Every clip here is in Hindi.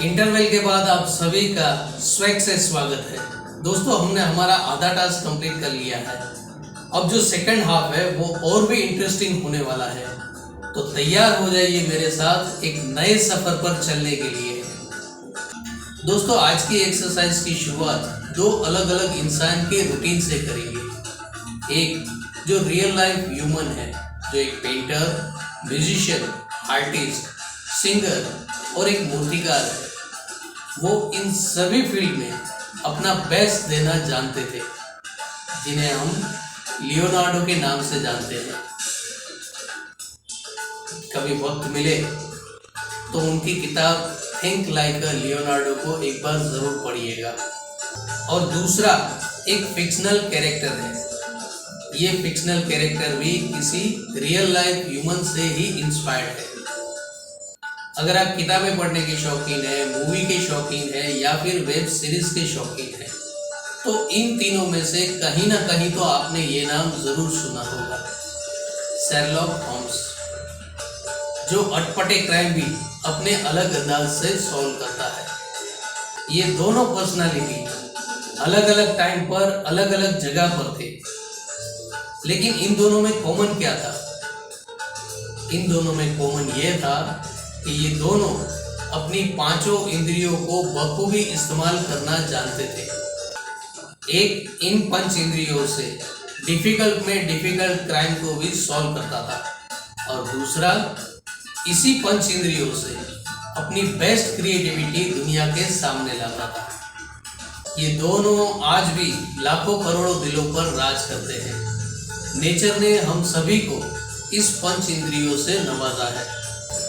इंटरवल के बाद आप सभी का स्वैग से स्वागत है। दोस्तों, हमने हमारा आधा टास्क कंप्लीट कर लिया है। अब जो सेकंड हाफ है वो और भी इंटरेस्टिंग होने वाला है, तो तैयार हो जाइए मेरे साथ एक नए सफर पर चलने के लिए। दोस्तों, आज की एक्सरसाइज की शुरुआत दो अलग अलग इंसान के रूटीन से करेंगे। एक जो रियल लाइफ ह्यूमन है, जो एक पेंटर, म्यूजिशियन, आर्टिस्ट, सिंगर और एक मूर्तिकार है। वो इन सभी फील्ड में अपना बेस्ट देना जानते थे, जिन्हें हम लियोनार्डो के नाम से जानते हैं। कभी वक्त मिले तो उनकी किताब थिंक लाइक अ लियोनार्डो को एक बार जरूर पढ़िएगा। और दूसरा एक फिक्शनल कैरेक्टर है। ये फिक्शनल कैरेक्टर भी किसी रियल लाइफ ह्यूमन से ही इंस्पायर्ड है। अगर आप किताबें पढ़ने के शौकीन हैं, मूवी के शौकीन हैं या फिर वेब सीरीज के शौकीन हैं, तो इन तीनों में से कहीं ना कहीं तो आपने ये नाम जरूर सुना होगा, शेरलॉक होम्स, जो अटपटे क्राइम भी अपने अलग अंदाज से सॉल्व करता है। ये दोनों पर्सनालिटी अलग अलग टाइम पर अलग अलग जगह पर थे, लेकिन इन दोनों में कॉमन क्या था? इन दोनों में कॉमन ये था कि ये दोनों अपनी पांचों इंद्रियों को बखूबी इस्तेमाल करना जानते थे। एक इन पंच इंद्रियों से डिफिकल्ट में डिफिकल्ट क्राइम को भी सॉल्व करता था, और दूसरा इसी पंच इंद्रियों से अपनी बेस्ट क्रिएटिविटी दुनिया के सामने लाता था। ये दोनों आज भी लाखों करोड़ों दिलों पर राज करते हैं। नेचर ने हम सभी को इस पंच इंद्रियों से नवाजा है,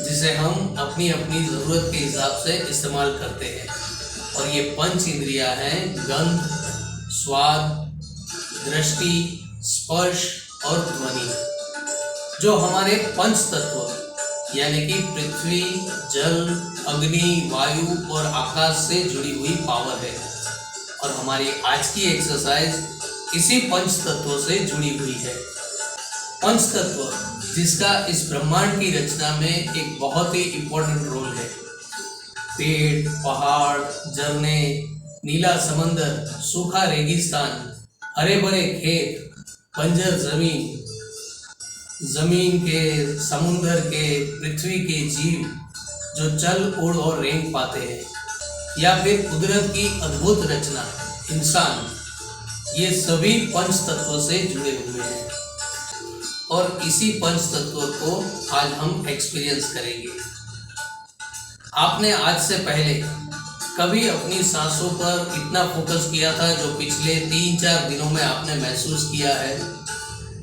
जिसे हम अपनी अपनी ज़रूरत के हिसाब से इस्तेमाल करते हैं। और ये पंच इंद्रियां हैं गंध, स्वाद, दृष्टि, स्पर्श और ध्वनि, जो हमारे पंच तत्व यानी कि पृथ्वी, जल, अग्नि, वायु और आकाश से जुड़ी हुई पावर है। और हमारी आज की एक्सरसाइज इसी पंच तत्वों से जुड़ी हुई है। पंच तत्व जिसका इस ब्रह्मांड की रचना में एक बहुत ही इम्पोर्टेंट रोल है। पेड़, पहाड़, झरने, नीला समंदर, सूखा रेगिस्तान, हरे भरे खेत, बंजर जमीन, जमीन के, समुंदर के, पृथ्वी के जीव जो चल, उड़ और रेंग पाते हैं, या फिर कुदरत की अद्भुत रचना इंसान, ये सभी पंच तत्वों से जुड़े हुए हैं। और इसी पंच तत्वों को आज हम एक्सपीरियंस करेंगे। आपने आज से पहले कभी अपनी सांसों पर इतना फोकस किया था जो पिछले 3-4 दिनों में आपने महसूस किया है?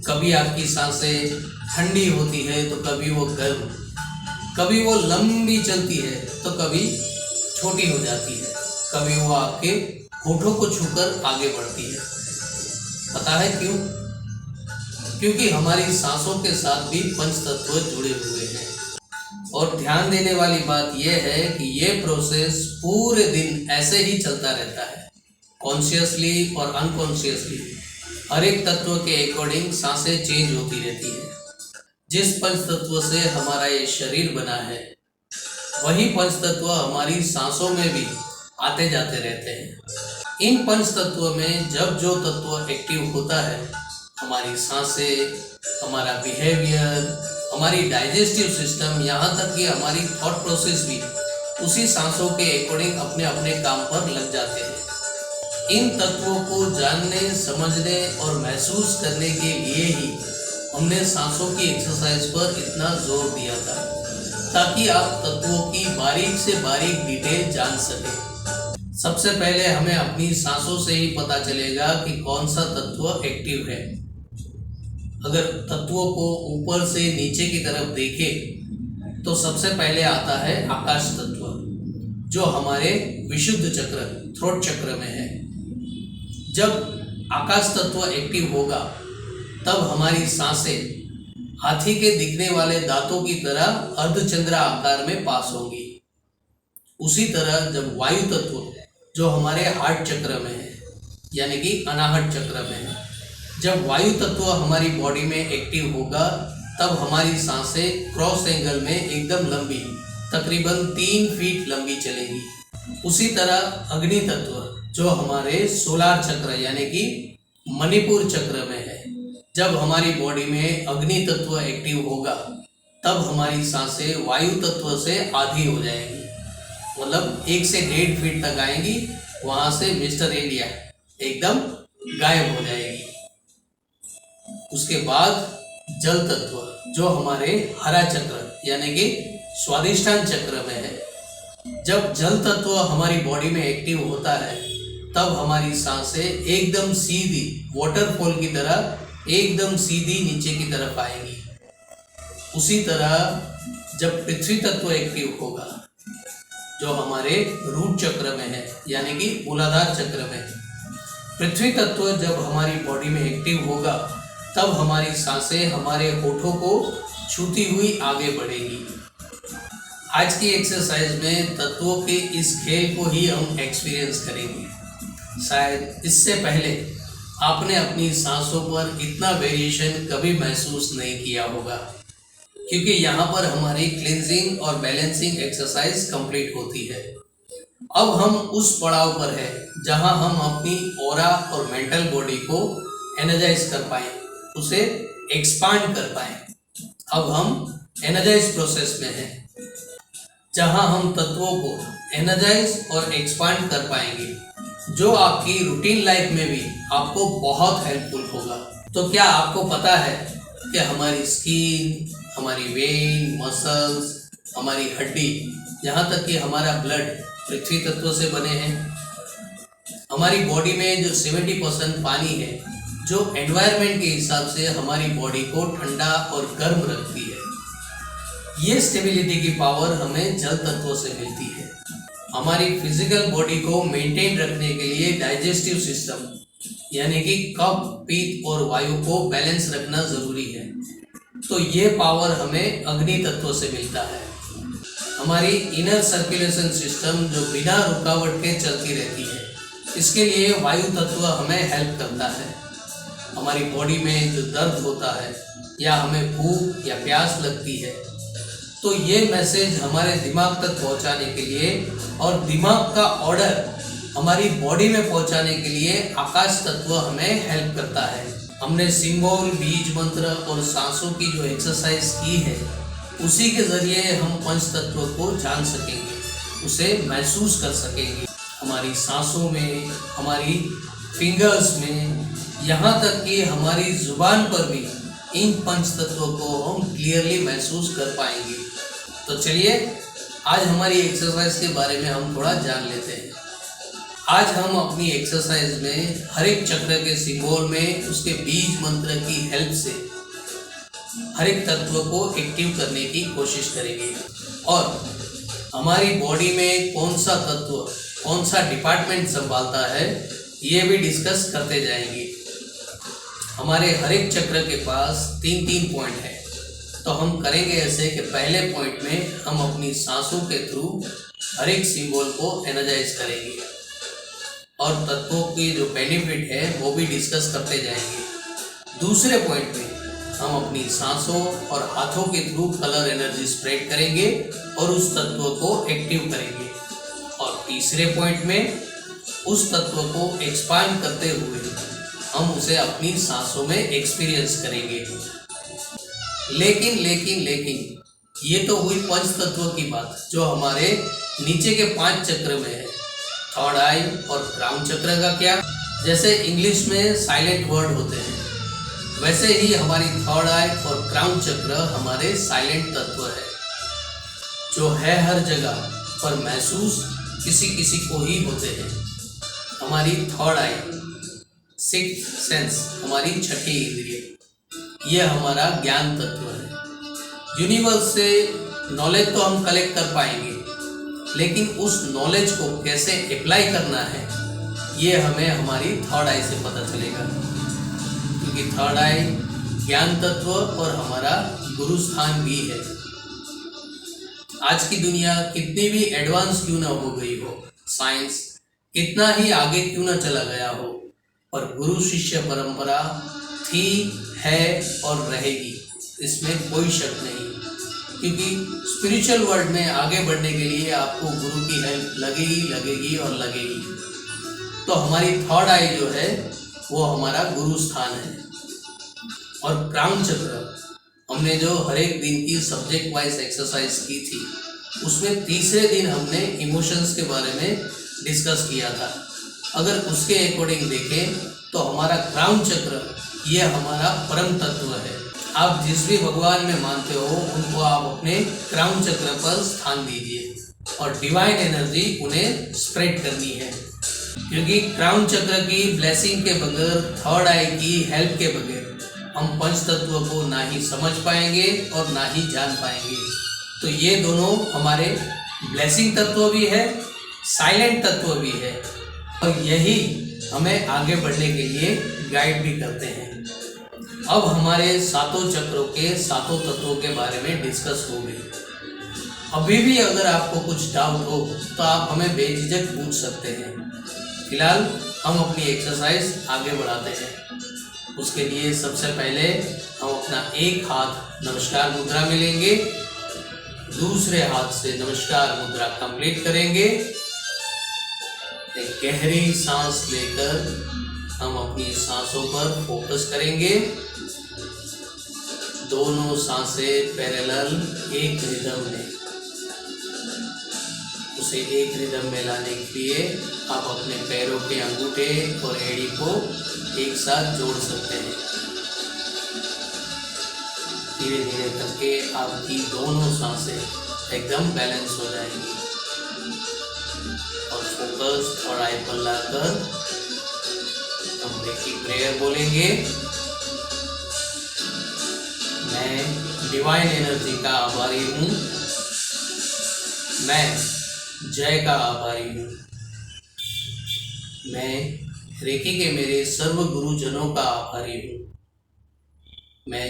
कभी आपकी सांसें ठंडी होती है तो कभी वो गर्म, कभी वो लंबी चलती है तो कभी छोटी हो जाती है, कभी वो आपके होठों को छूकर आगे बढ़ती है। पता है क्यों? क्योंकि हमारी सांसों के साथ भी पंच तत्व जुड़े हुए हैं। और ध्यान देने वाली बात यह है कि ये प्रोसेस पूरे दिन ऐसे ही चलता रहता है, कॉन्शियसली और अनकॉन्शियसली। हर एक तत्व के अकॉर्डिंग सांसें चेंज होती रहती है। जिस पंच तत्व से हमारा ये शरीर बना है, वही पंच तत्व हमारी सांसों में भी आते जाते रहते हैं। इन पंच तत्व में जब जो तत्व एक्टिव होता है, हमारी सांसें, हमारा बिहेवियर, हमारी डाइजेस्टिव सिस्टम, यहाँ तक कि हमारी थॉट प्रोसेस भी उसी सांसों के अकॉर्डिंग अपने अपने काम पर लग जाते हैं। इन तत्वों को जानने, समझने और महसूस करने के लिए ही हमने सांसों की एक्सरसाइज पर इतना जोर दिया था, ताकि आप तत्वों की बारीक से बारीक डिटेल जान सकें। सबसे पहले हमें अपनी सांसों से ही पता चलेगा कि कौन सा तत्व एक्टिव है। अगर तत्वों को ऊपर से नीचे की तरफ देखें तो सबसे पहले आता है आकाश तत्व, जो हमारे विशुद्ध चक्र, थ्रोट चक्र में है। जब आकाश तत्व एक्टिव होगा तब हमारी सांसें हाथी के दिखने वाले दांतों की तरह अर्धचंद्रा आकार में पास होंगी। उसी तरह जब वायु तत्व, जो हमारे हार्ट चक्र में है यानी कि अनाहत चक्र में है, जब वायु तत्व हमारी बॉडी में एक्टिव होगा तब हमारी सांसें क्रॉस एंगल में एकदम लंबी, तकरीबन 3 फीट लंबी चलेगी। उसी तरह अग्नि तत्व जो हमारे सोलार चक्र यानी कि मणिपुर चक्र में है, जब हमारी बॉडी में अग्नि तत्व एक्टिव होगा तब हमारी सांसें वायु तत्व से आधी हो जाएंगी, मतलब 1 से 1.5 फीट तक आएंगी, वहां से मिस्टर इंडिया एकदम गायब हो जाएगी। उसके बाद जल तत्व जो हमारे हरा चक्र यानी कि स्वादिष्टान चक्र में है, जब जल तत्व हमारी बॉडी में एक्टिव होता है तब हमारी सांसें एकदम सीधी वाटरफॉल की तरह एकदम सीधी नीचे की तरफ आएंगी। उसी तरह जब पृथ्वी तत्व एक्टिव होगा जो हमारे रूट चक्र में है यानी कि मूलाधार चक्र में है, पृथ्वी तत्व जब हमारी बॉडी में एक्टिव होगा तब हमारी सांसें हमारे होठों को छूती हुई आगे बढ़ेगी। आज की एक्सरसाइज में तत्वों के इस खेल को ही हम एक्सपीरियंस करेंगे। शायद इससे पहले आपने अपनी सांसों पर इतना वेरिएशन कभी महसूस नहीं किया होगा, क्योंकि यहाँ पर हमारी क्लींजिंग और बैलेंसिंग एक्सरसाइज कंप्लीट होती है। अब हम उस पड़ाव पर है जहाँ हम अपनी ऑरा और मेंटल बॉडी को एनर्जाइज कर पाएँ, उसे एक्सपांड कर पाएँ। अब हम एनर्जाइज प्रोसेस में हैं जहाँ हम तत्वों को एनर्जाइज और एक्सपांड कर पाएंगे, जो आपकी रूटीन लाइफ में भी आपको बहुत हेल्पफुल होगा। तो क्या आपको पता है कि हमारी स्किन, हमारी वेन, मसल्स, हमारी हड्डी, यहाँ तक कि हमारा ब्लड पृथ्वी तत्व से बने हैं। हमारी बॉडी में जो 70% पानी है, जो एनवायरनमेंट के हिसाब से हमारी बॉडी को ठंडा और गर्म रखती है। ये स्टेबिलिटी की पावर हमें जल तत्वों से मिलती है। हमारी फिजिकल बॉडी को मेंटेन रखने के लिए डाइजेस्टिव सिस्टम यानी कि कफ, पित्त और वायु को बैलेंस रखना जरूरी है। तो ये पावर हमें अग्नि तत्व से मिलता है। हमारी इनर सर्कुलेशन सिस्टम जो बिना रुकावट के चलती रहती है, इसके लिए वायु तत्व हमें हेल्प करता है। हमारी बॉडी में जो दर्द होता है या हमें भूख या प्यास लगती है, तो ये मैसेज हमारे दिमाग तक पहुंचाने के लिए और दिमाग का ऑर्डर हमारी बॉडी में पहुंचाने के लिए आकाश तत्व हमें हेल्प करता है। हमने सिंबल, बीज मंत्र और सांसों की जो एक्सरसाइज की है, उसी के जरिए हम पंच तत्व को जान सकेंगे, उसे महसूस कर सकेंगे। हमारी सांसों में, हमारी फिंगर्स में, यहाँ तक कि हमारी जुबान पर भी इन पंच तत्वों को हम क्लियरली महसूस कर पाएंगे। तो चलिए आज हमारी एक्सरसाइज के बारे में हम थोड़ा जान लेते हैं। आज हम अपनी एक्सरसाइज में हर एक चक्र के सिंबल में उसके बीज मंत्र की हेल्प से हर एक तत्व को एक्टिव करने की कोशिश करेंगे और हमारी बॉडी में कौन सा तत्व, कौन सा डिपार्टमेंट संभालता है, ये भी डिस्कस करते जाएंगे। हमारे हर एक चक्र के पास 3-3 पॉइंट है, तो हम करेंगे ऐसे कि पहले पॉइंट में हम अपनी सांसों के थ्रू हर एक सिंबल को एनर्जाइज करेंगे और तत्वों की जो बेनिफिट है वो भी डिस्कस करते जाएंगे। दूसरे पॉइंट में हम अपनी सांसों और हाथों के थ्रू कलर एनर्जी स्प्रेड करेंगे और उस तत्व को एक्टिव करेंगे। और तीसरे पॉइंट में उस तत्व को एक्सपांड करते हुए हम उसे अपनी सांसों में एक्सपीरियंस करेंगे। लेकिन ये तो हुई पंच तत्व की बात, जो हमारे नीचे के 5 चक्र में है। थर्ड आई और क्राउन चक्र का क्या? जैसे इंग्लिश में साइलेंट वर्ड होते हैं, वैसे ही हमारी थर्ड आई और क्राउन चक्र हमारे साइलेंट तत्व है, जो है हर जगह पर महसूस किसी किसी को ही होते हैं। हमारी थर्ड आई, सिक्स्थ सेंस, हमारी छठी इंद्रिय, ये हमारा ज्ञान तत्व है। यूनिवर्स से नॉलेज तो हम कलेक्ट कर पाएंगे, लेकिन उस नॉलेज को कैसे अप्लाई करना है, ये हमें हमारी थर्ड आई से पता चलेगा, क्योंकि थर्ड आई ज्ञान तत्व और हमारा गुरु स्थान भी है। आज की दुनिया कितनी भी एडवांस क्यों ना हो गई हो, साइंस कितना ही आगे क्यों ना चला गया हो, पर गुरु शिष्य परंपरा थी, है और रहेगी, इसमें कोई शक नहीं। क्योंकि स्पिरिचुअल वर्ल्ड में आगे बढ़ने के लिए आपको गुरु की हेल्प लगेगी लगेगी और लगेगी। तो हमारी थर्ड आई जो है वो हमारा गुरु स्थान है। और क्राउन चक्र हमने जो हर एक दिन की सब्जेक्ट वाइज एक्सरसाइज की थी, उसमें तीसरे दिन हमने इमोशंस के बारे में डिस्कस किया था। अगर उसके अकॉर्डिंग देखें तो हमारा क्राउन चक्र ये हमारा परम तत्व है। आप जिस भी भगवान में मानते हो उनको आप अपने क्राउन चक्र पर स्थान दीजिए और डिवाइन एनर्जी उन्हें स्प्रेड करनी है, क्योंकि क्राउन चक्र की ब्लेसिंग के बगैर, थर्ड आई की हेल्प के बगैर हम पंच तत्व को ना ही समझ पाएंगे और ना ही जान पाएंगे। तो ये दोनों हमारे ब्लेसिंग तत्व भी है, साइलेंट तत्व भी है, और यही हमें आगे बढ़ने के लिए गाइड भी करते हैं। अब हमारे सातों चक्रों के सातों तत्वों के बारे में डिस्कस हो गई। अभी भी अगर आपको कुछ डाउट हो तो आप हमें बेझिझक पूछ सकते हैं। फिलहाल हम अपनी एक्सरसाइज आगे बढ़ाते हैं। उसके लिए सबसे पहले हम अपना एक हाथ नमस्कार मुद्रा में लेंगे, दूसरे हाथ से नमस्कार मुद्रा कंप्लीट करेंगे। एक गहरी सांस लेकर हम अपनी सांसों पर फोकस करेंगे। दोनों सांसें पैरेलल एक रिदम में, उसे एक रिदम में लाने के लिए आप अपने पैरों के अंगूठे और एड़ी को एक साथ जोड़ सकते हैं। धीरे धीरे करके आपकी दोनों सांसें एकदम बैलेंस हो जाएंगी और फोकस और आई पर लाकर हम रेकी प्रेयर बोलेंगे। मैं डिवाइन एनर्जी का आभारी हूँ, मैं जय का आभारी हूँ, मैं रेकी के मेरे सर्व गुरुजनों का आभारी हूँ, मैं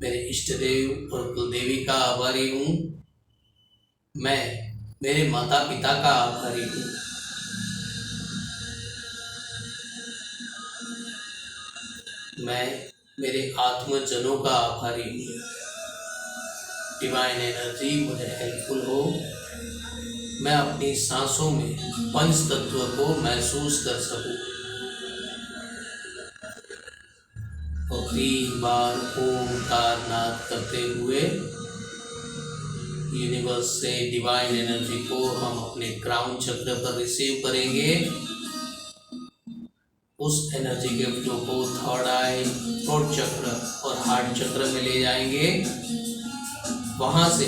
मेरे इष्ट देव और कुलदेवी का आभारी हूँ, मैं मेरे माता पिता का आभारी हूँ, मैं मेरे आत्मजनों का आभारी हूँ। डिवाइन एनर्जी मुझे हेल्पफुल हो, मैं अपनी सांसों में पंच तत्व को महसूस कर सकूं। और 3 बार ओमकार नाद करते हुए यूनिवर्स से डिवाइन एनर्जी को हम अपने क्राउन चक्र पर रिसीव करेंगे। उस एनर्जी के फ्लो को थर्ड आई, थ्रोट चक्र और हार्ट चक्र में ले जाएंगे। वहां से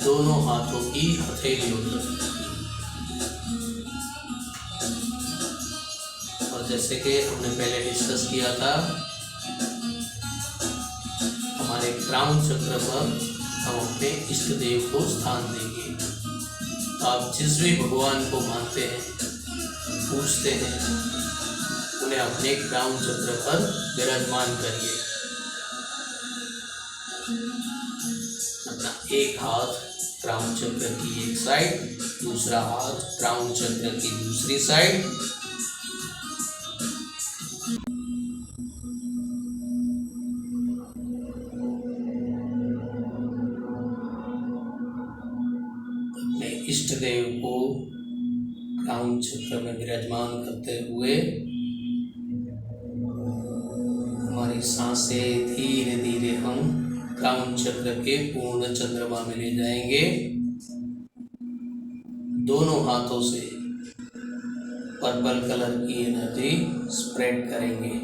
दोनों हाथों की हथेलियों तक, और जैसे कि हमने पहले डिस्कस किया था, हमारे क्राउन चक्र पर हम अपने इष्ट देव को स्थान देंगे। तो आप जिस भी भगवान को मानते हैं, पूछते हैं, उन्हें अपने क्राउन चक्र पर विराजमान करिए। अपना एक हाथ क्राउन चक्र की एक साइड, दूसरा हाथ क्राउन चक्र की दूसरी साइड। अपने इष्ट देव को क्राउन चक्र में विराजमान करते हुए हमारी सांसें धीरे धीरे हम क्राउन चक्र के पूर्ण चंद्रमा में ले जाएंगे। दोनों हाथों से पर्पल कलर की एनर्जी स्प्रेड करेंगे।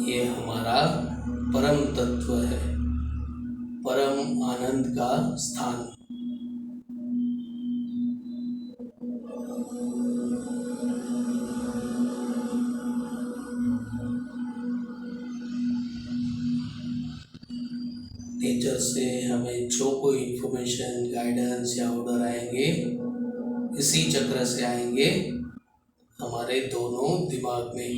ये हमारा परम तत्व है, परम आनंद का स्थान। नेचर से हमें जो कोई इंफॉर्मेशन, गाइडेंस या ऑर्डर आएंगे, इसी चक्र से आएंगे। हमारे दोनों दिमाग में।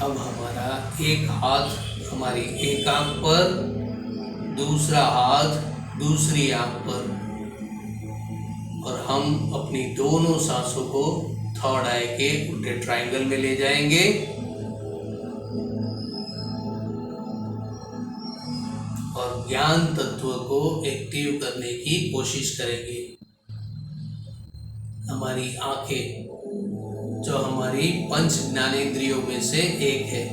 अब हमारा एक हाथ हमारी एक आंख पर, दूसरा हाथ दूसरी आंख पर, और हम अपनी दोनों सांसों को थर्ड आई के उल्टे ट्रायंगल में ले जाएंगे और ज्ञान तत्व को एक्टिव करने की कोशिश करेंगे। हमारी आंखें जो हमारी पंच ज्ञानेंद्रियों में से एक है,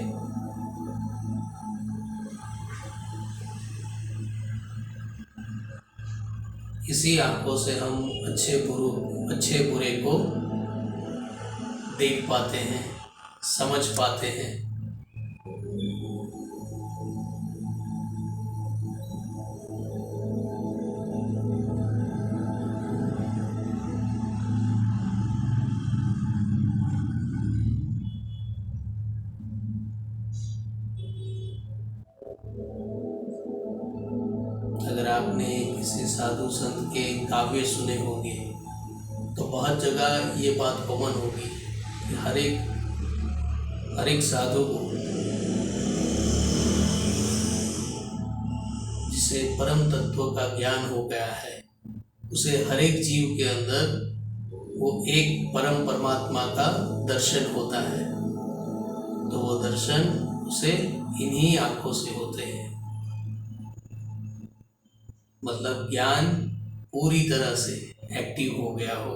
इसी आंखों से हम अच्छे बुरे को देख पाते हैं, समझ पाते हैं। अगर आपने किसी साधु संत के काव्य सुने होंगे तो बहुत जगह ये बात कॉमन होगी कि हर एक साधु को, जिसे परम तत्व का ज्ञान हो गया है, उसे हर एक जीव के अंदर वो एक परम परमात्मा का दर्शन होता है। तो वो दर्शन उसे इन्हीं आंखों से होते हैं। मतलब ज्ञान पूरी तरह से एक्टिव हो गया हो।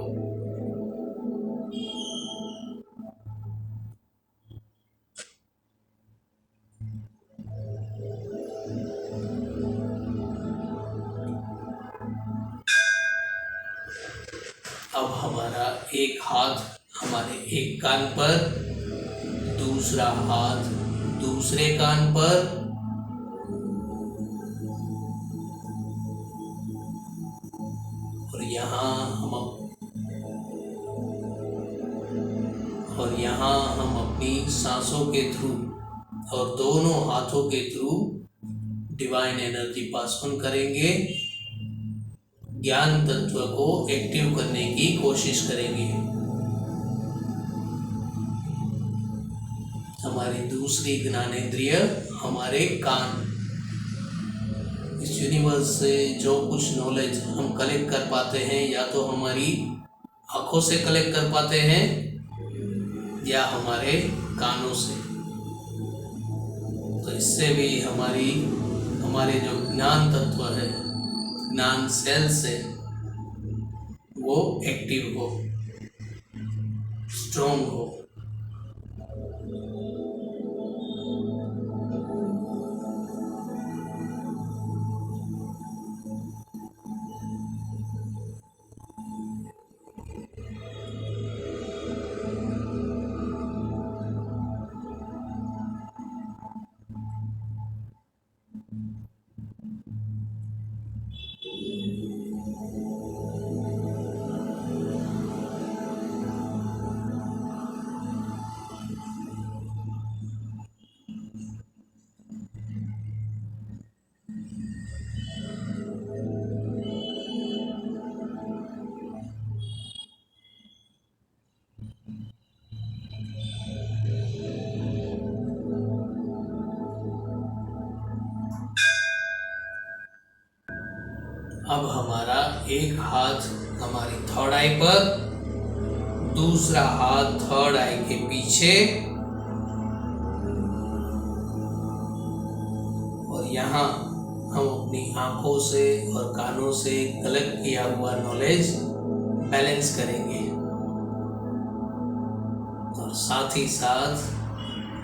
अब हमारा एक हाथ हमारे एक कान पर, दूसरा हाथ दूसरे कान पर, और यहाँ हम अपनी सांसों के थ्रू और दोनों हाथों के through divine energy pass on करेंगे, ज्ञान तत्व को एक्टिव करने की कोशिश करेंगे। हमारी दूसरी ज्ञानेंद्रिय हमारे कान, इस यूनिवर्स से जो कुछ नॉलेज हम कलेक्ट कर पाते हैं, या तो हमारी आँखों से कलेक्ट कर पाते हैं या हमारे कानों से। तो इससे भी हमारे जो ज्ञान तत्व है, ज्ञान सेल्स है, वो एक्टिव हो, स्ट्रॉन्ग हो। अब हमारा एक हाथ हमारी थर्ड आई पर, दूसरा हाथ थर्ड आई के पीछे, और यहाँ हम अपनी आंखों से और कानों से कलेक्ट किया हुआ नॉलेज बैलेंस करेंगे, और साथ ही साथ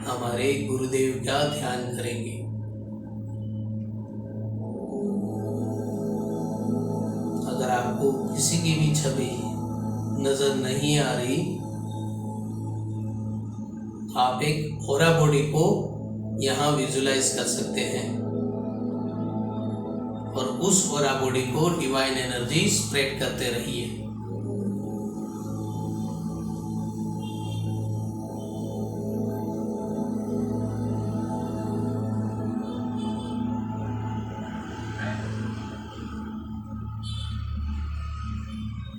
हमारे गुरुदेव का ध्यान करेंगे। किसी की भी छवि नजर नहीं आ रही, आप एक ऑरा बॉडी को यहाँ विजुलाइज कर सकते हैं और उस ऑरा बॉडी को डिवाइन एनर्जी स्प्रेड करते रहिए।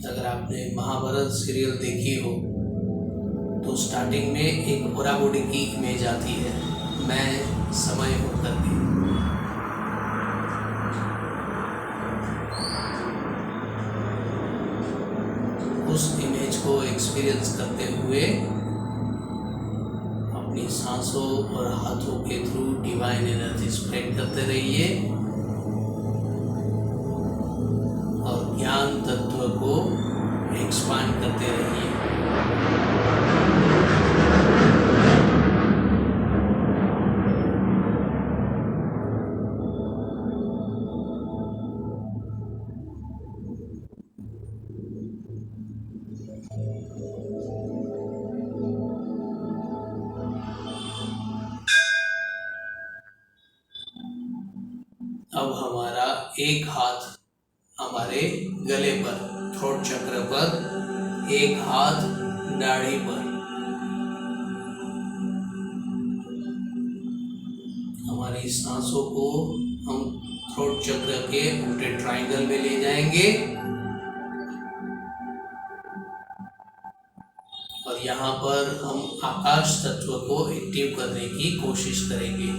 अगर आपने महाभारत सीरियल देखी हो तो स्टार्टिंग में एक ऑरा बॉडी की इमेज आती है, मैं समय होकर के। उस इमेज को एक्सपीरियंस करते हुए अपनी सांसों और हाथों के थ्रू डिवाइन एनर्जी स्प्रेड करते रहिए और ज्ञान तत्व को एक्सपांड करते रहिए। अब हमारा एक हाथ हमारे गले पर, थ्रोट चक्र पर, एक हाथ दाढ़ी पर। हमारी सांसों को हम थ्रोट चक्र के उल्टे ट्रायंगल में ले जाएंगे और यहाँ पर हम आकाश तत्व को एक्टिव करने की कोशिश करेंगे।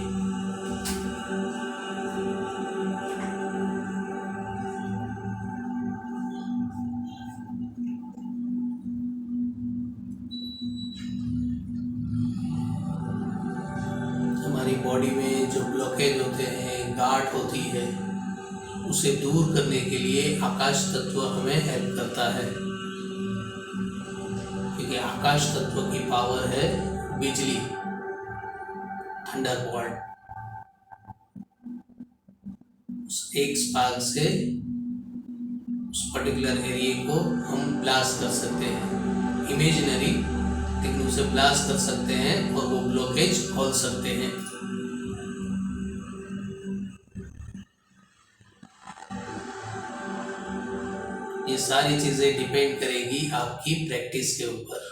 हमारी बॉडी में जो ब्लॉकेज होते हैं, गांठ होती है, उसे दूर करने के लिए आकाश तत्व हमें हेल्प करता है, क्योंकि आकाश तत्व की पावर है बिजली, थंडरबोल्ट। उस एक स्पार्क से उस पर्टिकुलर एरिया को हम ब्लास्ट कर सकते हैं, इमेजिनरी, लेकिन उसे ब्लास्ट कर सकते हैं और वो ब्लॉकेज खोल सकते हैं। ये सारी चीजें डिपेंड करेगी आपकी प्रैक्टिस के ऊपर।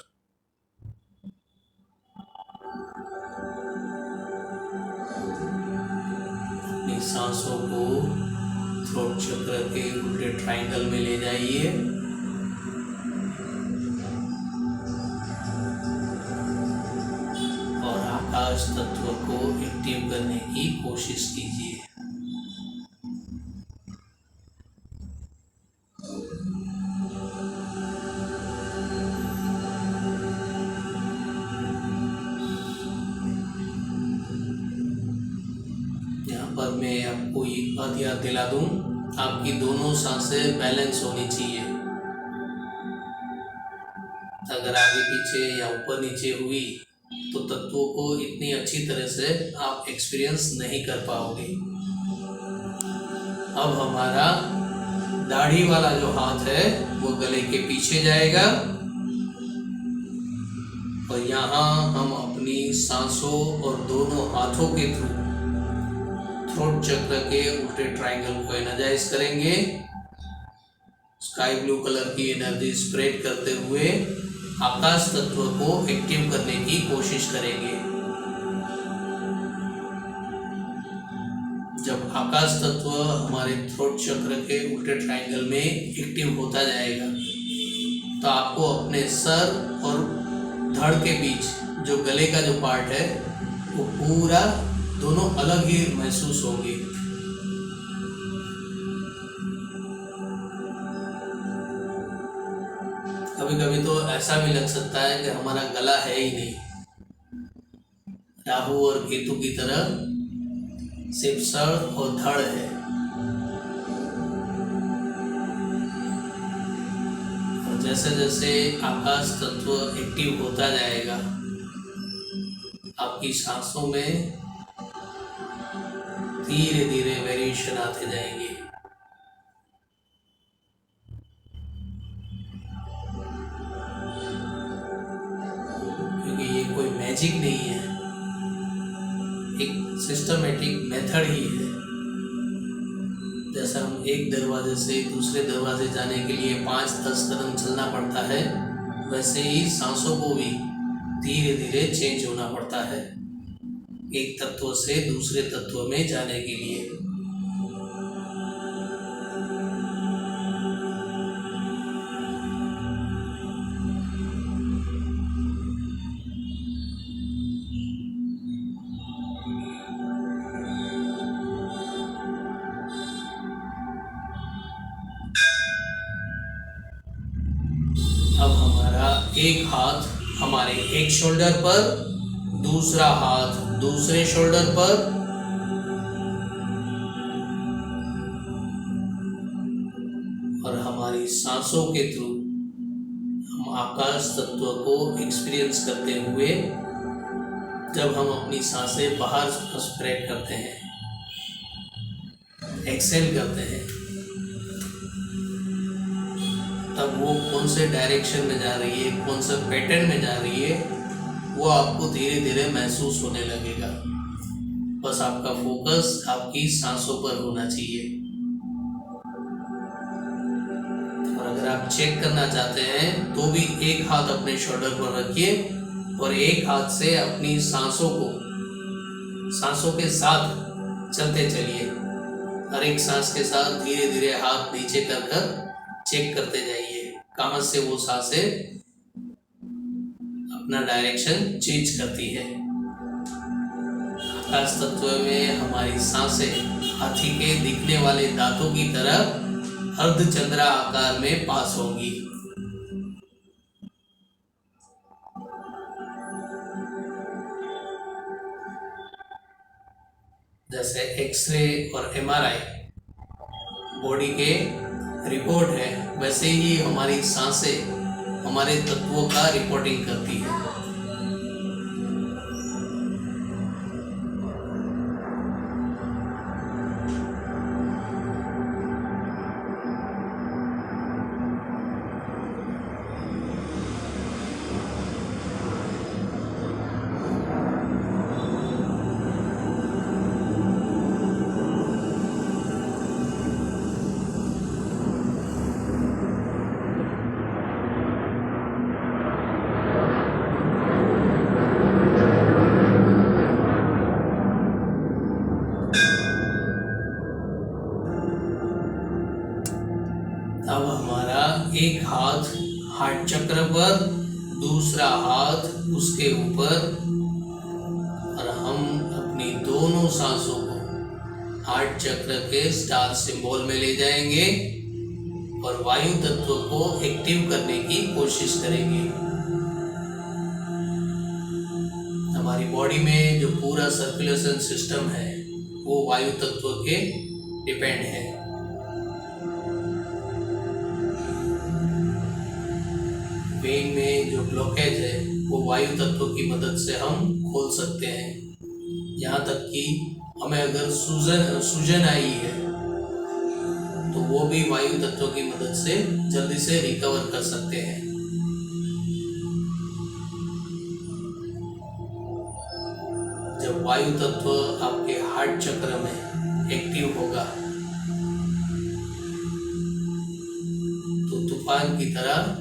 अपनी सांसों को थ्रोट चक्र के उल्टे ट्रायंगल में ले जाइए और आकाश तत्व को एक्टिव करने की कोशिश कीजिए। यहाँ पर मैं आपको एक बात याद दिला दूं, आपकी दोनों सांसें बैलेंस होनी चाहिए। अगर आगे पीछे या ऊपर नीचे हुई तो तत्वों को इतनी अच्छी तरह से आप एक्सपीरियंस नहीं कर पाओगे। अब हमारा दाढ़ी वाला जो हाथ है वो गले के पीछे जाएगा और यहाँ हम अपनी सांसों और दोनों हाथों के थ्रू थ्रोट चक्र के उल्टे ट्रायंगल को एनर्जाइज करेंगे। स्काई ब्लू कलर की एनर्जी स्प्रेड करते हुए आकाश तत्व को एक्टिव करने की कोशिश करेंगे। जब आकाश तत्व हमारे थ्रोट चक्र के उल्टे ट्रायंगल में एक्टिव होता जाएगा तो आपको अपने सर और धड़ के बीच जो गले का जो पार्ट है वो पूरा दोनों अलग ही महसूस होंगे। कभी कभी तो ऐसा भी लग सकता है कि हमारा गला है ही नहीं, राहु और केतु की तरह सिर्फ सर और धड़ है। और जैसे जैसे आकाश तत्व एक्टिव होता जाएगा आपकी सांसों में धीरे धीरे वेरिएशन आते जाएंगे। सिस्टमेटिक मेथड ही है। जैसा हम एक दरवाजे से दूसरे दरवाजे जाने के लिए 5-10 कदम चलना पड़ता है, वैसे ही सांसों को भी धीरे धीरे चेंज होना पड़ता है एक तत्व से दूसरे तत्व में जाने के लिए। अब हमारा एक हाथ हमारे एक शोल्डर पर, दूसरा हाथ दूसरे शोल्डर पर, और हमारी सांसों के थ्रू हम आकाश तत्व को एक्सपीरियंस करते हुए जब हम अपनी सांसें बाहर स्प्रेड करते हैं, एक्सेल करते हैं, तब वो कौन से डायरेक्शन में जा रही है, कौन से पैटर्न में जा रही है, वो आपको धीरे धीरे महसूस होने लगेगा। बस आपका फोकस आपकी सांसों पर होना चाहिए। और अगर आप चेक करना चाहते हैं तो भी एक हाथ अपने शोल्डर पर रखिए और एक हाथ से अपनी सांसों के साथ चलते चलिए। हर एक सांस के साथ धीरे धीरे हाथ नीचे कर चेक करते जाइए कहाँ से वो सांसें अपना डायरेक्शन चेंज करती है। आकाश तत्व में हमारी सांसें हाथी के दिखने वाले दांतों की तरह अर्धचंद्रा आकार में पास होंगी। जैसे एक्सरे और एमआरआई बॉडी के रिपोर्ट है, वैसे ही हमारी सांसें हमारे तत्वों का रिपोर्टिंग करती है। अब हमारा एक हाथ हार्ट चक्र पर, दूसरा हाथ उसके ऊपर, और हम अपनी दोनों सांसों को हार्ट चक्र के स्टार सिंबल में ले जाएंगे और वायु तत्व को एक्टिव करने की कोशिश करेंगे। हमारी बॉडी में जो पूरा सर्कुलेशन सिस्टम है वो वायु तत्व के डिपेंड है। वेन में जो ब्लॉकेज है वो वायु तत्व की मदद से हम खोल सकते हैं। यहाँ तक कि हमें अगर सूजन आई है तो वो भी वायु तत्व की मदद से जल्दी से रिकवर कर सकते हैं। जब वायु तत्व आपके हार्ट चक्र में एक्टिव होगा तो तूफान की तरह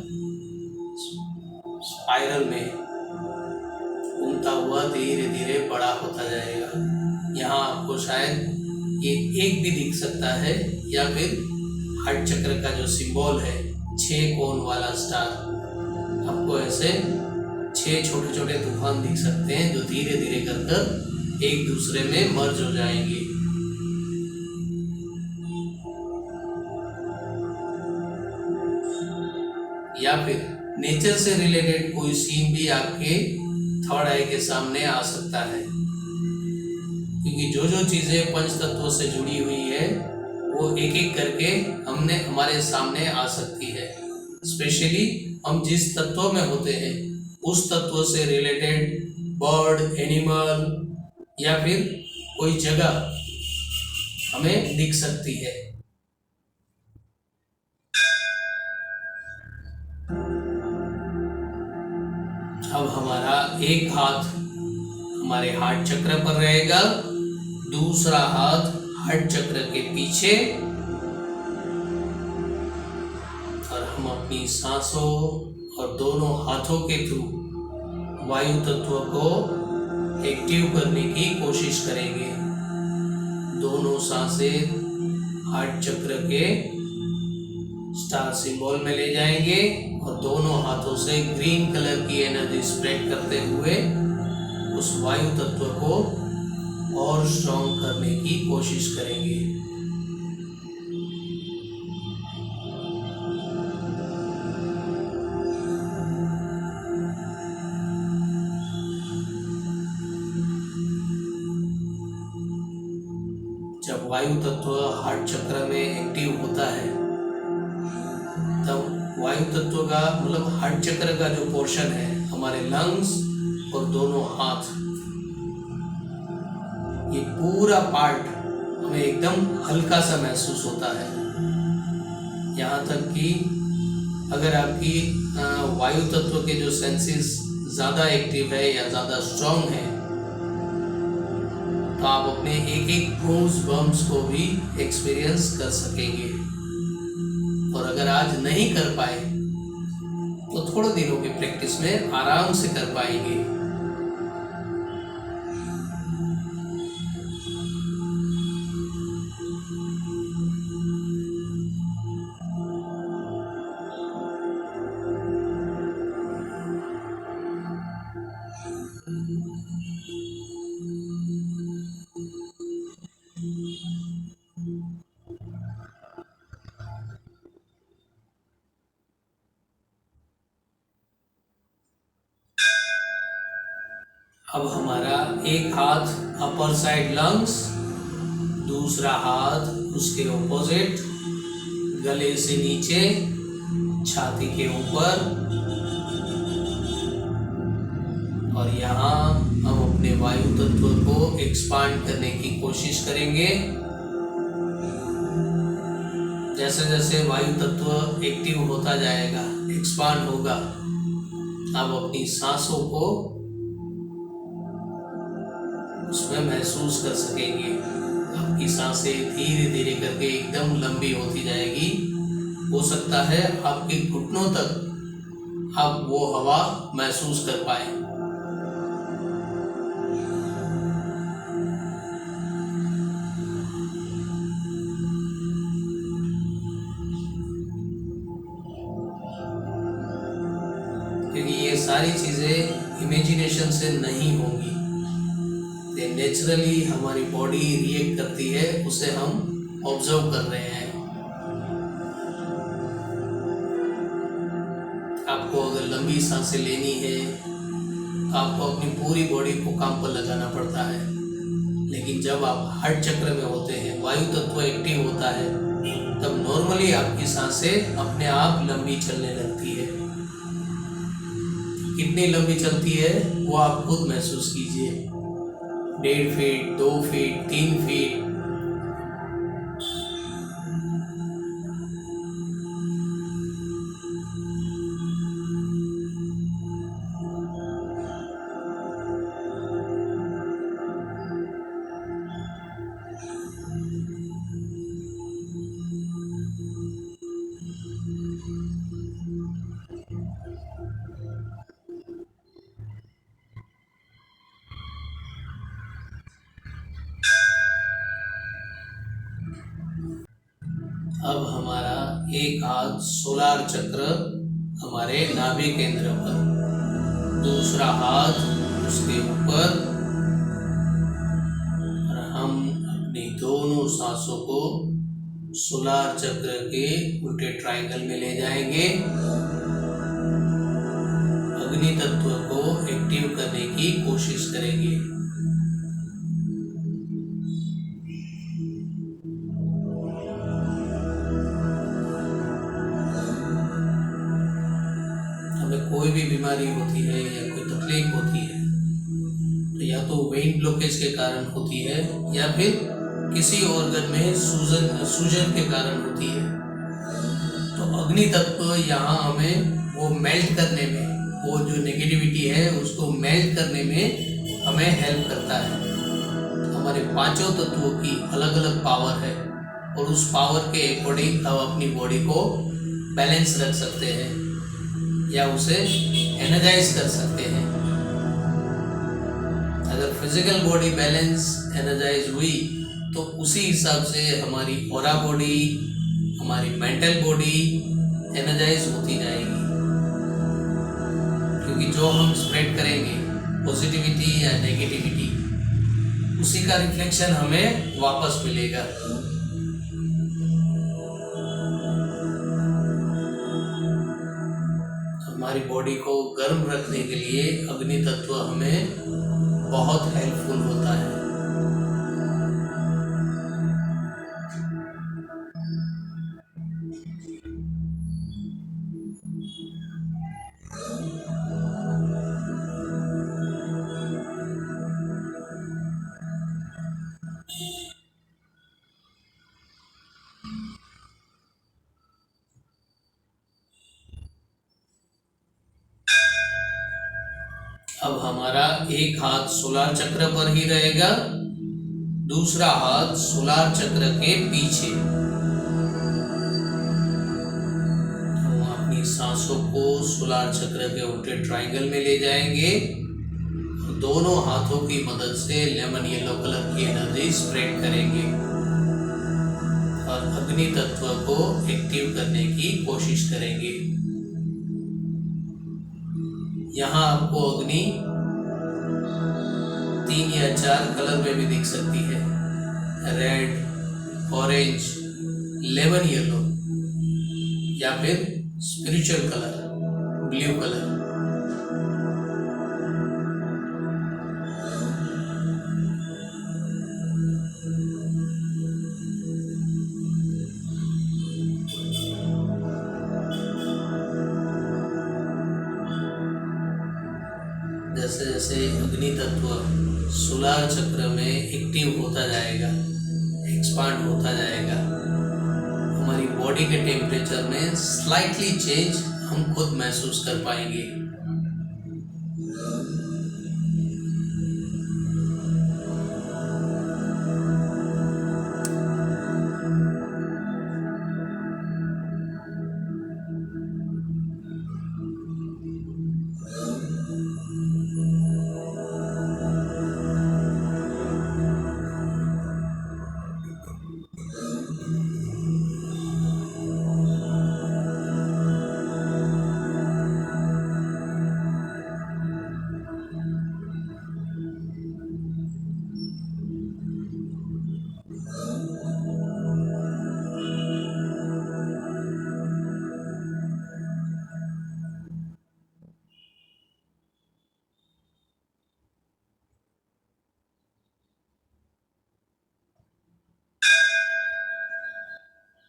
स्पाइरल में घूमता हुआ धीरे धीरे बड़ा होता जाएगा। यहाँ आपको शायद ये एक भी दिख सकता है, या फिर हार्ट चक्र का जो सिंबल है 6 कोन वाला स्टार, आपको ऐसे 6 छोटे छोटे तूफान दिख सकते हैं जो धीरे धीरे कर एक दूसरे में मर्ज हो जाएंगे। या फिर नेचर से रिलेटेड कोई सीन भी आपके थर्ड आई के सामने आ सकता है, क्योंकि जो जो चीज़ें पंच तत्वों से जुड़ी हुई है वो एक एक करके हमारे सामने आ सकती है। स्पेशली हम जिस तत्व में होते हैं उस तत्व से रिलेटेड बर्ड, एनिमल या फिर कोई जगह हमें दिख सकती है। अब हमारा एक हाथ हमारे हार्ट चक्र पर रहेगा, दूसरा हाथ हार्ट चक्र के पीछे, और हम अपनी सांसों और दोनों हाथों के थ्रू वायु तत्व को एक्टिव करने की कोशिश करेंगे। दोनों सांसें हार्ट चक्र के स्टार सिंबल में ले जाएंगे और दोनों हाथों से ग्रीन कलर की एनर्जी स्प्रेड करते हुए उस वायु तत्व को और स्ट्रॉन्ग करने की कोशिश करेंगे। जब वायु तत्व हार्ट चक्र में एक्टिव होता है तब वायु तत्व का मतलब हार्ट चक्र का जो पोर्शन है, हमारे लंग्स और दोनों हाथ, ये पूरा पार्ट हमें एकदम हल्का सा महसूस होता है। यहाँ तक कि अगर आपकी वायु तत्व के जो सेंसेस ज़्यादा एक्टिव है या ज़्यादा स्ट्रॉन्ग है तो आप अपने एक एक गूज बम्स को भी एक्सपीरियंस कर सकेंगे। और अगर आज नहीं कर पाए तो थोड़े दिनों की प्रैक्टिस में आराम से कर पाएंगे। अब हमारा एक हाथ अपर साइड लंग्स, दूसरा हाथ उसके ऑपोजिट गले से नीचे छाती के ऊपर, और यहाँ हम अपने वायु तत्व को एक्सपांड करने की कोशिश करेंगे। जैसे जैसे वायु तत्व एक्टिव होता जाएगा, एक्सपांड होगा, आप अपनी सांसों को उसमें महसूस कर सकेंगे। आपकी सांसें धीरे धीरे करके एकदम लंबी होती जाएगी। हो सकता है आपके घुटनों तक आप वो हवा महसूस कर पाए। क्योंकि ये सारी चीज़ें इमेजिनेशन से नहीं होंगी, नेचुरली हमारी बॉडी रिएक्ट करती है, उसे हम ऑब्जर्व कर रहे हैं। आपको अगर लंबी सांसें लेनी है तो आपको अपनी पूरी बॉडी को काम पर लगाना पड़ता है, लेकिन जब आप हार्ट चक्र में होते हैं, वायु तत्व एक्टिव होता है, तब नॉर्मली आपकी सांसें अपने आप लंबी चलने लगती है। कितनी लंबी चलती है वो आप खुद महसूस कीजिए। 1.5 फीट, 2 फीट, 3 फीट। अब हमारा एक हाथ सोलार चक्र हमारे नाभि केंद्र पर, दूसरा हाथ उसके ऊपर, और हम अपनी दोनों सांसों को सोलार चक्र के उल्टे ट्रायंगल में ले जाएंगे। अग्नि तत्व को एक्टिव करने की कोशिश करेंगे। कोई भी बीमारी होती है या कोई तकलीफ होती है तो या तो वेन ब्लॉकेज के कारण होती है या फिर किसी ऑर्गन में सूजन के कारण होती है। तो अग्नि तत्व यहाँ हमें वो मेल्ट करने में, वो जो नेगेटिविटी है उसको मेल्ट करने में हमें हेल्प करता है। हमारे पांचों तत्वों की अलग अलग पावर है और उस पावर के अकॉर्डिंग हम अपनी बॉडी को बैलेंस रख सकते हैं या उसे एनर्जाइज कर सकते हैं। अगर फिजिकल बॉडी बैलेंस एनर्जाइज हुई तो उसी हिसाब से हमारी ऑरा बॉडी, हमारी मेंटल बॉडी एनर्जाइज होती जाएगी, क्योंकि जो हम स्प्रेड करेंगे पॉजिटिविटी या नेगेटिविटी, उसी का रिफ्लेक्शन हमें वापस मिलेगा। हमारी बॉडी को गर्म रखने के लिए अग्नि तत्व हमें बहुत हेल्पफुल होता है। अब हमारा एक हाथ सोलार चक्र पर ही रहेगा, दूसरा हाथ सोलार चक्र के पीछे। हम अपनी सांसों को सोलार चक्र के उल्टे ट्रायंगल में ले जाएंगे और दोनों हाथों की मदद से लेमन येलो कलर की एनर्जी स्प्रेड करेंगे और अग्नि तत्व को एक्टिव करने की कोशिश करेंगे। यहाँ आपको अग्नि 3 या 4 कलर में भी दिख सकती है, रेड, ऑरेंज, लेमन येलो या फिर स्पिरिचुअल कलर, ब्लू कलर। जैसे जैसे अग्नि तत्व सोलार चक्र में एक्टिव होता जाएगा, एक्सपांड होता जाएगा, हमारी बॉडी के टेम्परेचर में स्लाइटली चेंज हम खुद महसूस कर पाएंगे।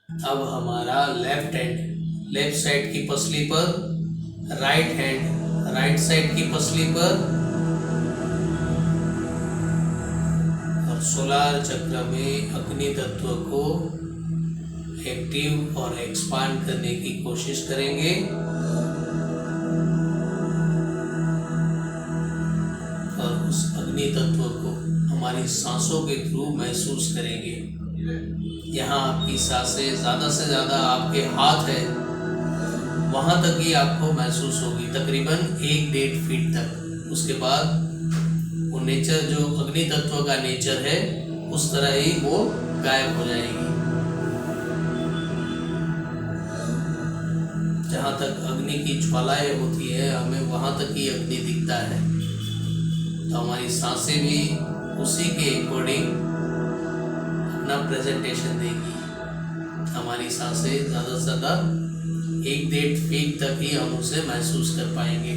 अब हमारा लेफ्ट हैंड लेफ्ट साइड की पसली पर, राइट हैंड राइट साइड की पसली पर और सोलार चक्र में अग्नि तत्व को एक्टिव और एक्सपांड करने की कोशिश करेंगे और उस अग्नि तत्व को हमारी सांसों के थ्रू महसूस करेंगे। यहाँ आपकी सांसें ज़्यादा से ज़्यादा आपके हाथ है वहाँ तक ही आपको महसूस होगी, तकरीबन 1-1.5 फीट तक। उसके बाद वो नेचर जो अग्नि तत्व का नेचर है उस तरह ही वो गायब हो जाएगी। जहाँ तक अग्नि की ज्वालाएं होती है हमें वहाँ तक ही अग्नि दिखता है, तो हमारी सांसें भी उसी के अकॉर्डिंग अपना प्रेजेंटेशन देगी। हमारी सांसें ज़्यादा से ज़्यादा 1-1.5 फीट तक ही हम उसे महसूस कर पाएंगे।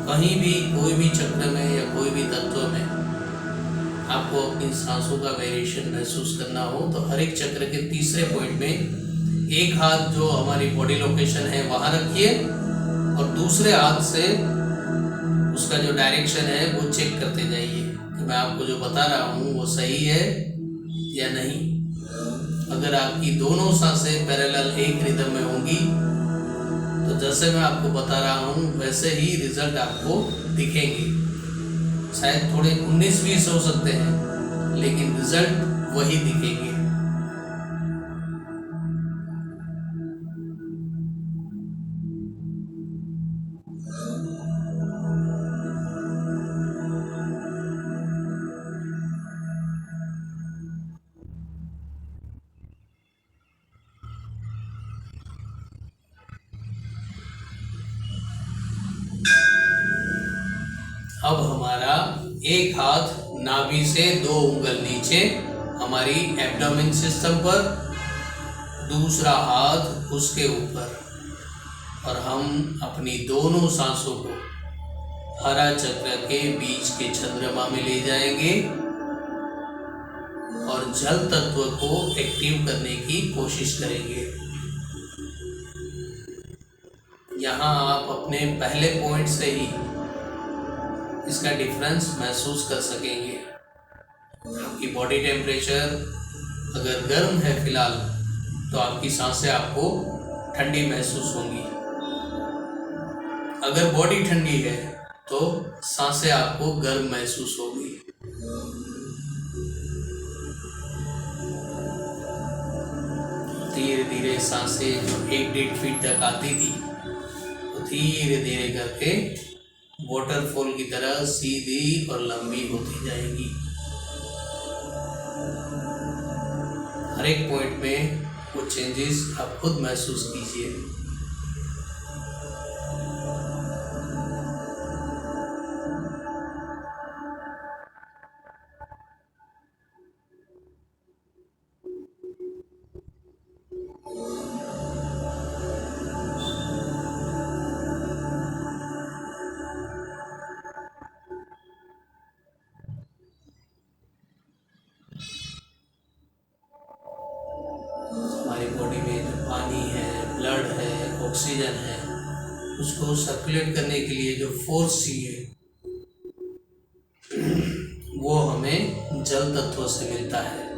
कहीं भी कोई भी चक्र में या कोई भी तत्व में आपको अपनी सांसों का वेरिएशन महसूस करना हो तो हर एक चक्र के तीसरे पॉइंट में एक हाथ जो हमारी बॉडी लोकेशन है वहाँ रखिए और दूसरे हाथ से उसका जो डायरेक्शन है वो चेक करते जाइए कि मैं आपको जो बता रहा हूँ वो सही है या नहीं। अगर आपकी दोनों सांसें पैरेलल एक रिदम में होंगी तो जैसे मैं आपको बता रहा हूँ वैसे ही रिजल्ट आपको दिखेंगे। शायद थोड़े 19-20 हो सकते हैं लेकिन रिजल्ट वही दिखेंगे। अब हमारा एक हाथ नाभि से 2 उंगल नीचे हमारी एब्डोमेन सिस्टम पर, दूसरा हाथ उसके ऊपर, और हम अपनी दोनों सांसों को हरा चक्र के बीच के चंद्रमा में ले जाएंगे और जल तत्व को एक्टिव करने की कोशिश करेंगे। यहाँ आप अपने पहले पॉइंट से ही इसका डिफरेंस महसूस कर सकेंगे। आपकी बॉडी टेम्परेचर अगर गर्म है फिलहाल, तो आपकी सांसें आपको ठंडी महसूस होंगी। अगर बॉडी ठंडी है तो सांसें आपको गर्म महसूस होगी। धीरे धीरे सांसें जो 1-1.5 फीट तक आती थी, तो धीरे धीरे करके वाटरफॉल की तरह सीधी और लंबी होती जाएगी। हर एक पॉइंट में वो चेंजेस आप खुद महसूस कीजिए। हमारी बॉडी में जो पानी है, ब्लड है, ऑक्सीजन है, उसको सर्कुलेट करने के लिए जो फोर्स चाहिए वो हमें जल तत्व से मिलता है।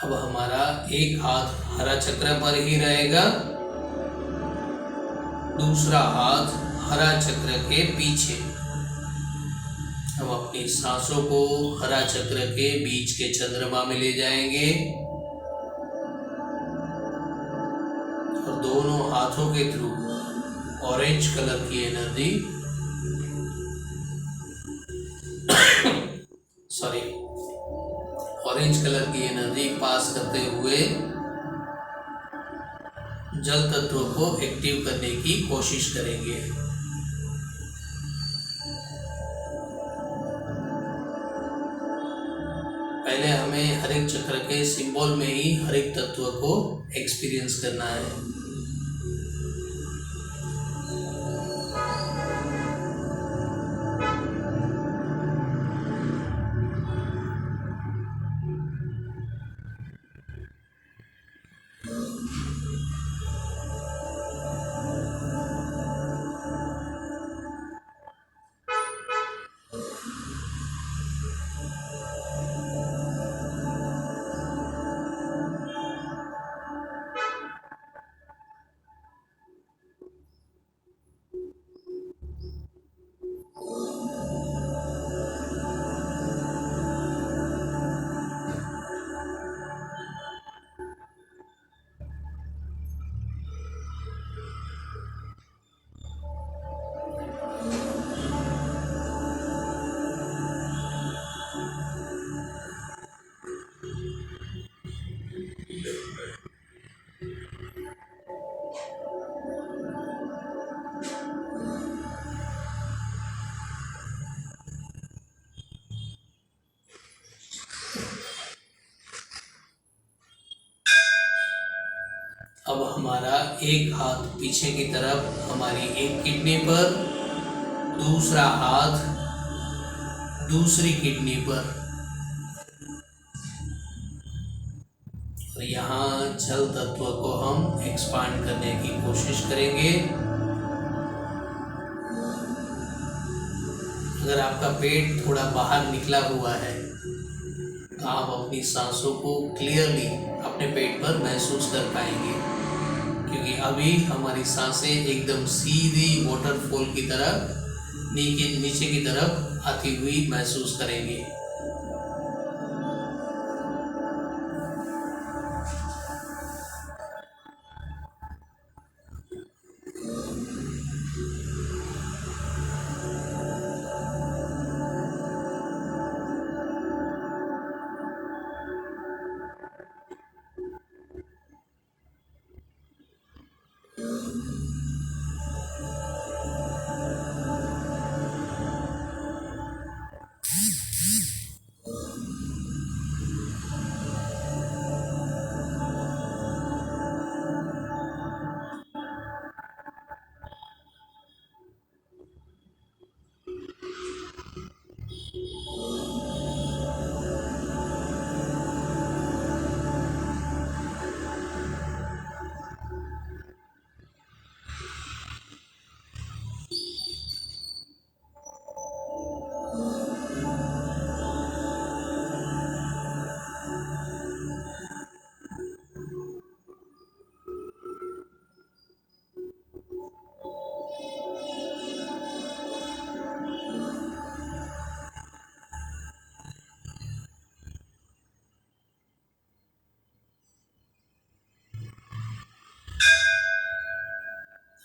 अब हमारा एक हाथ हरा चक्र पर ही रहेगा, दूसरा हाथ हरा चक्र के पीछे। हम अपनी सांसों को हरा चक्र के बीच के चंद्रमा में ले जाएंगे और दोनों हाथों के थ्रू ऑरेंज कलर की एनर्जी ऑरेंज कलर की एनर्जी पास करते हुए जल तत्व को एक्टिव करने की कोशिश करेंगे। पहले हमें हर एक चक्र के सिंबल में ही हर एक तत्व को एक्सपीरियंस करना है। अब हमारा एक हाथ पीछे की तरफ हमारी एक किडनी पर, दूसरा हाथ दूसरी किडनी पर, और यहाँ जल तत्व को हम एक्सपांड करने की कोशिश करेंगे। अगर आपका पेट थोड़ा बाहर निकला हुआ है आप अपनी सांसों को क्लियरली अपने पेट पर महसूस कर पाएंगे, क्योंकि अभी हमारी सांसें एकदम सीधी वाटरफॉल की तरह नीचे की तरफ आती हुई महसूस करेंगे।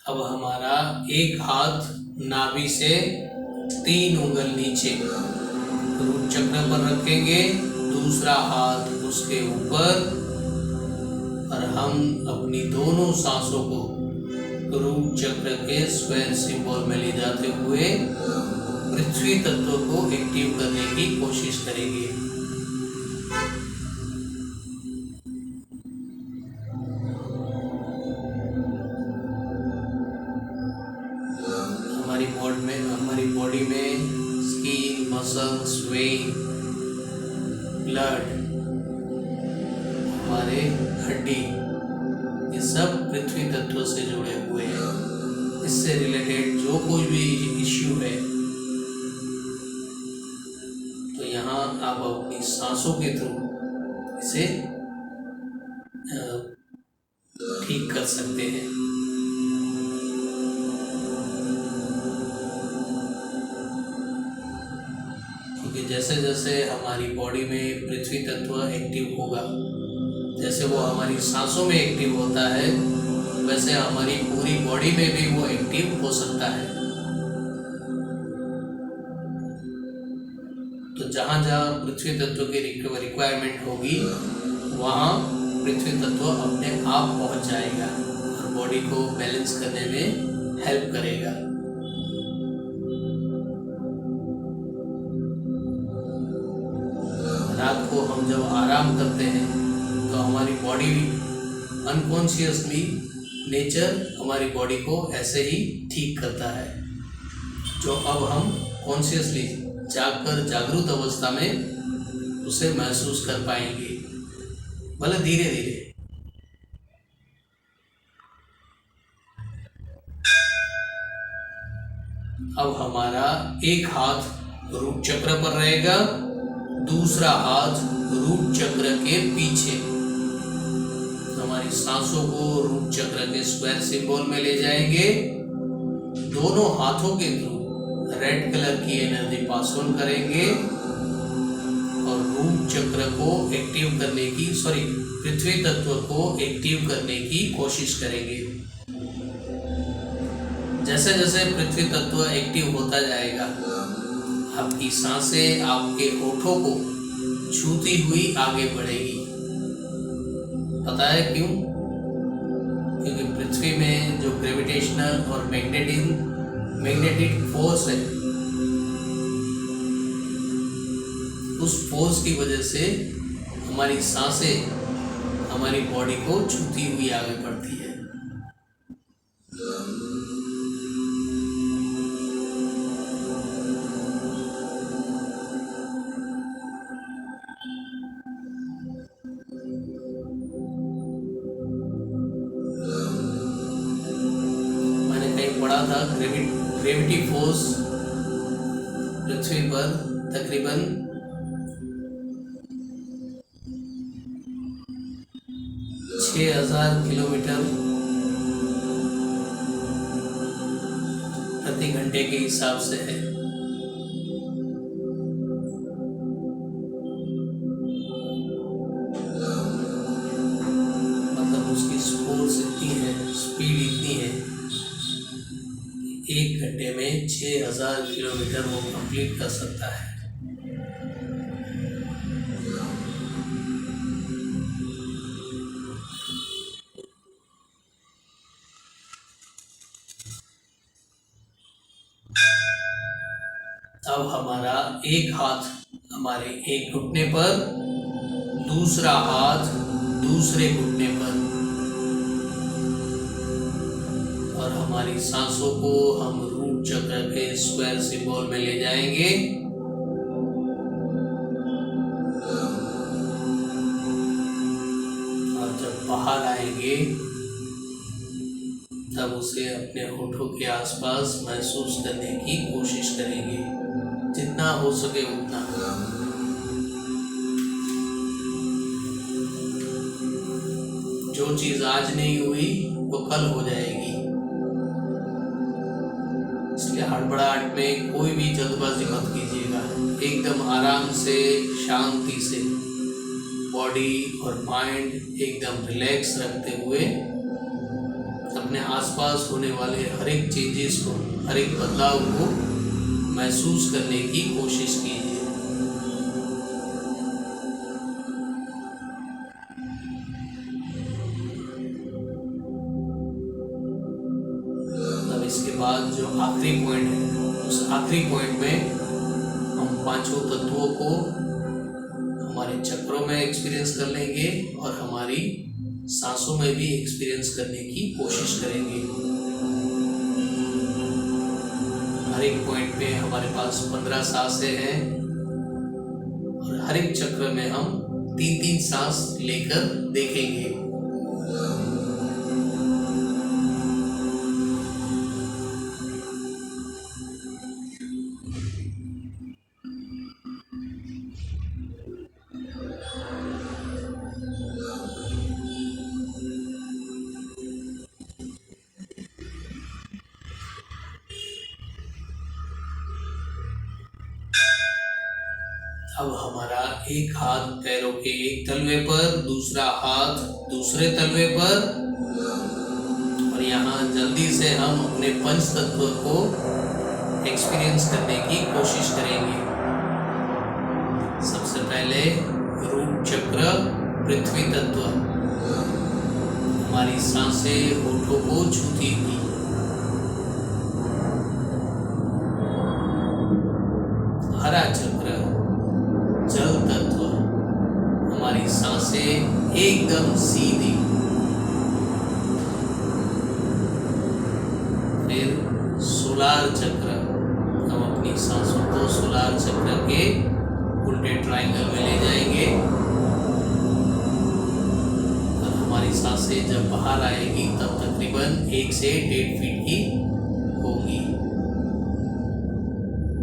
अब हमारा एक हाथ नाभि से 3 उंगल नीचे रूट चक्र पर रखेंगे, दूसरा हाथ उसके ऊपर, और हम अपनी दोनों सांसों को रूट चक्र के स्क्वायर सिंबल में ले जाते हुए पृथ्वी तत्व को एक्टिव करने की कोशिश करेंगे। हमारी बॉडी में स्किन, मसल्स, वेन, ब्लड, हमारे हड्डी, ये सब पृथ्वी तत्व से जुड़े हुए हैं। इससे रिलेटेड जो कोई भी इश्यू है तो यहाँ आप अपनी सांसों के थ्रू इसे ठीक कर सकते हैं। जैसे जैसे हमारी बॉडी में पृथ्वी तत्व एक्टिव होगा, जैसे वो हमारी सांसों में एक्टिव होता है, वैसे हमारी पूरी बॉडी में भी वो एक्टिव हो सकता है। तो जहाँ जहाँ पृथ्वी तत्व की रिक्वायरमेंट होगी वहाँ पृथ्वी तत्व अपने आप पहुँच जाएगा और बॉडी को बैलेंस करने में हेल्प करेगा। रात को हम जब आराम करते हैं तो हमारी बॉडी भी अनकॉन्शियसली नेचर हमारी बॉडी को ऐसे ही ठीक करता है, जो अब हम कॉन्शियसली जागकर जागरूक अवस्था में उसे महसूस कर पाएंगे, भले धीरे धीरे। अब हमारा एक हाथ रूट चक्र पर रहेगा, दूसरा हाथ रूट चक्र के पीछे। हमारी सांसों को रूट चक्र के स्क्वायर सिंबल में ले जाएंगे, दोनों हाथों के थ्रू रेड कलर की एनर्जी पास ऑन करेंगे और रूट चक्र को एक्टिव करने की पृथ्वी तत्व को एक्टिव करने की कोशिश करेंगे। जैसे जैसे पृथ्वी तत्व एक्टिव होता जाएगा, आपकी सांसें आपके होठों को छूती हुई आगे बढ़ेगी। पता है क्यों? क्योंकि पृथ्वी में जो ग्रेविटेशनल और मैग्नेटिक फोर्स है, उस फोर्स की वजह से हमारी सांसें हमारी बॉडी को छूती हुई आगे बढ़ती है। था ग्रेविटी फोर्स पृथ्वी पर तकरीबन 6000 किलोमीटर प्रति घंटे के हिसाब से है। मतलब उसकी फोर्स इतनी है, स्पीड इतनी है, 1 घंटे में 6000 किलोमीटर वो कंप्लीट कर सकता है। अब हमारा एक हाथ हमारे एक घुटने पर, दूसरा हाथ दूसरे घुटने पर, और हमारी सांसों को हम रूट चक्र के स्क्वायर सिंबल में ले जाएंगे। और जब बाहर आएंगे तब उसे अपने होठों के आसपास महसूस करने की कोशिश करेंगे, जितना हो सके उतना। जो चीज आज नहीं हुई वो कल हो जाएगी, इसलिए हड़बड़ाहट में कोई भी जल्दबाजी मत कीजिएगा। एकदम आराम से, शांति से बॉडी और माइंड एकदम रिलैक्स रखते हुए अपने आसपास होने वाले हर एक चेंजेस को, हर एक बदलाव को महसूस करने की कोशिश कीजिए। अब इसके बाद जो आखिरी पॉइंट है, उस आखिरी पॉइंट में हम पांचों तत्वों को हमारे चक्रों में एक्सपीरियंस कर लेंगे और हमारी सांसों में भी एक्सपीरियंस करने की कोशिश करेंगे। हर एक पॉइंट पे हमारे पास 15 सांसें हैं और हर एक चक्र में हम 3-3 सांस लेकर देखेंगे। अब हमारा एक हाथ पैरों के एक तलवे पर, दूसरा हाथ दूसरे तलवे पर, और यहाँ जल्दी से हम अपने पंच तत्व को एक्सपीरियंस करने की कोशिश करेंगे। सबसे पहले रूट चक्र, पृथ्वी तत्व, हमारी सांसें होठों को छूती हुई। हरा चक्र, जल तत्व, हमारी सांसें एकदम सीधी। फिर सोलार चक्र, हम अपनी सांसों को सोलार चक्र के उल्टे ट्रायंगल में ले जाएंगे और हमारी सांसें जब बाहर आएगी तब तकरीबन 1 से 1.5 फीट की होगी।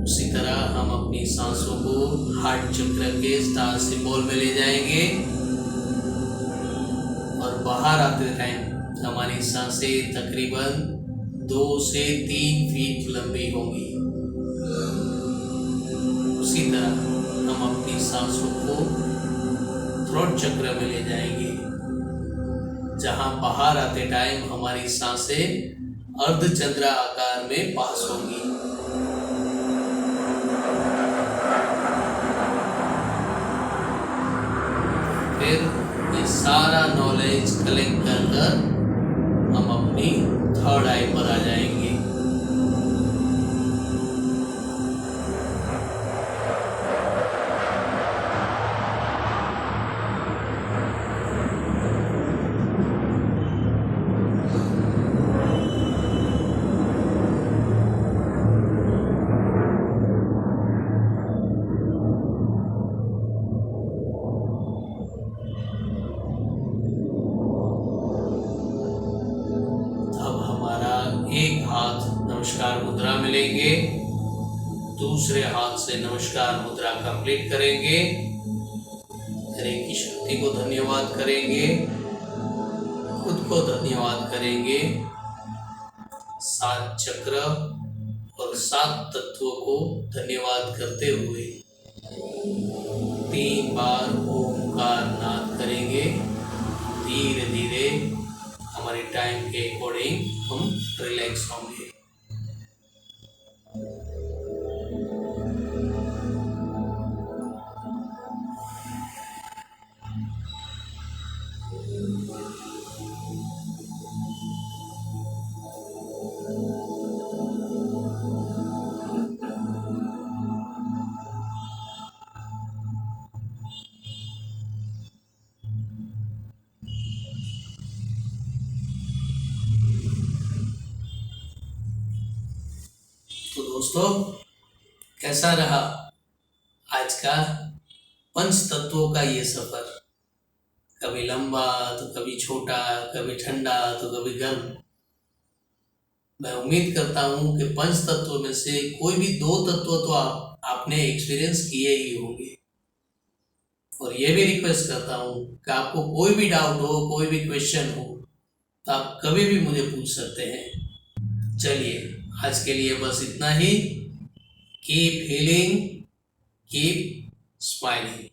उसी तरह हम अपनी सांसों को हार्ट चक्र के स्टार सिंबल में ले जाएंगे और बाहर आते टाइम हमारी सांसें तकरीबन 2 से 3 फीट लंबी होंगी। उसी तरह हम अपनी सांसों को थ्रोट चक्र में ले जाएंगे, जहां बाहर आते टाइम हमारी सांसें अर्धचंद्रा आकार में पास होंगी। फिर ये सारा नॉलेज कलेक्ट कर हम अपनी थर्ड आई पर आ जाएंगे। एक हाथ नमस्कार मुद्रा में लेंगे, दूसरे हाथ से नमस्कार मुद्रा कंप्लीट करेंगे। हरे की शक्ति को धन्यवाद करेंगे। खुद को धन्यवाद करेंगे। 7 चक्र और 7 तत्वों को धन्यवाद करते हुए 3 बार ओमकार नाद करेंगे। धीरे धीरे हमारे टाइम के अकॉर्डिंग हम रिलैक्स होंगे। तो दोस्तों, कैसा रहा आज का पंच तत्वों का ये सफर? कभी लंबा तो कभी छोटा, कभी ठंडा तो कभी गर्म। मैं उम्मीद करता हूँ कि पंच तत्वों में से कोई भी 2 तत्व तो आपने एक्सपीरियंस किए ही होंगे। और ये भी रिक्वेस्ट करता हूँ कि आपको कोई भी डाउट हो, कोई भी क्वेश्चन हो, तो आप कभी भी मुझे पूछ सकते हैं। चलिए, आज के लिए बस इतना ही। Keep healing, keep smiling.